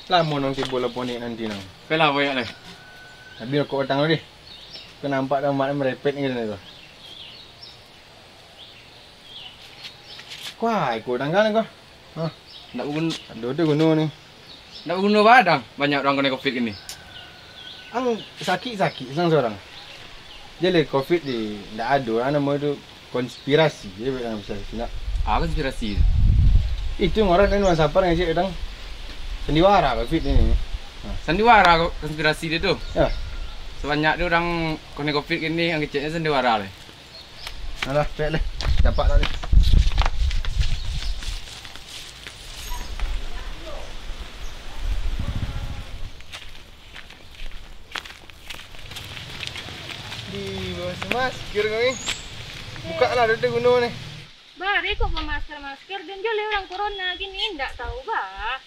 Lama nong timbul lapor ni nanti nong. Pelah banyak leh. Habis kau datang tadi. Kau nampak dah mak merepet ni tu. Kuai kau danggal kau. Ha. Nak gun, Ada gunung ni. nak guna badang. Banyak orang kena COVID ini. Ang sakit-sakit seorang. Jadi COVID di ndak ada nama tu konspirasi je dalam pasal nak. Konspirasi. Itu orang kan masa apa ngajak datang. Sandiwara COVID ni. Sandiwara konspirasi dia tu. Ya. Sebanyak dia orang kena COVID ini yang kecilnya sandiwara leh. Alah, pek leh. Dapat dah ni. Di bawah masker kau ni. Buka lah ada gunung ni. Bari kok masker dan jual orang corona gini ndak tahu bah.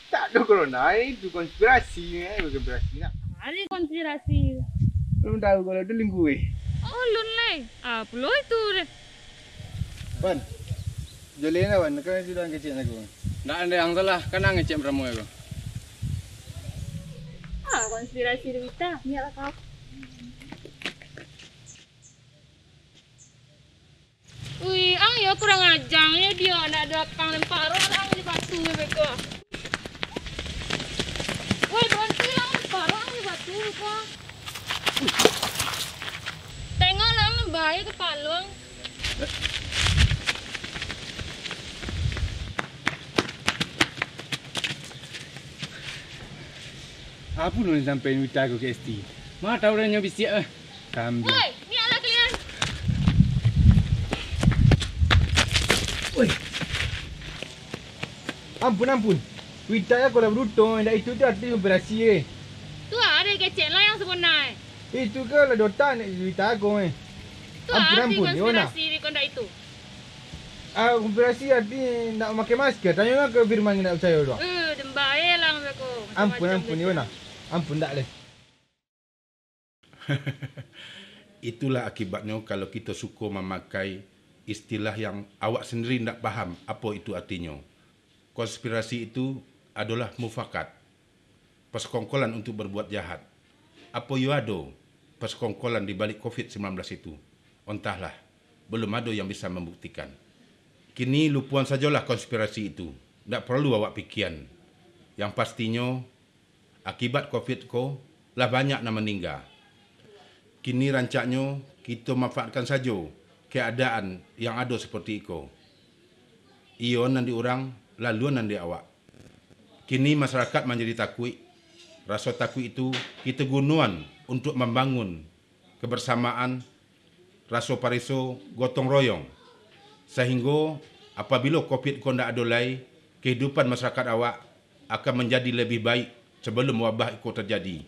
Tak ada corona, itu konspirasi ni. Konspirasi nak. Ada konspirasi. Belum tahu kalau tu lingku eh. Oh lun leh. Apa lo itu deh? Ban. Jolin lah ban, kan sudah kecil aku. Ndak ada yang salah, kan ang ngecek beramu aku. Konspirasi kita. Niat kau. Wih, ang ya kurang ajangnya dia nak datang lempar orang di batu mereka. Woi, berhenti lah lempar orang di batu mereka. Tengok lah bahaya ke palung. Apa lu sampai minta aku ke ST? Mana tahu dia nyobisiak eh. Kambing. Woi, ni ala kalian. Oi. Ampun. Wita aku dah beruntung. Dah itu tu arti operasi eh. Tu ada kecil lah yang sebenar. Itu ke lah dota ni Wita aku eh. Tu arti Ampun, Yona. konspirasi di kondak itu. Operasi arti nak pakai masker. Tanya ke Firman nak percaya tu. Dembaya lah mereka. Ampun Yona. Ampun tak leh. Itulah akibatnya kalau kita suka memakai istilah yang awak sendiri tidak faham apa itu artinya. Konspirasi itu adalah mufakat, persekongkolan untuk berbuat jahat. Apa you ada persekongkolan di balik COVID-19 itu? Entahlah, belum ada yang bisa membuktikan. Kini lupuan sajalah konspirasi itu. Tak perlu awak pikiran. Yang pastinya, akibat COVID ko lah banyak yang meninggal. Kini rancaknya kita manfaatkan saja keadaan yang ada seperti itu. Iyo nanti orang, lalu nanti awak. Kini masyarakat menjadi takut. Rasa takut itu kita gunakan untuk membangun kebersamaan, rasa pariso, gotong royong. Sehingga apabila COVID ko tidak ada lagi, kehidupan masyarakat awak akan menjadi lebih baik sebelum wabah itu terjadi.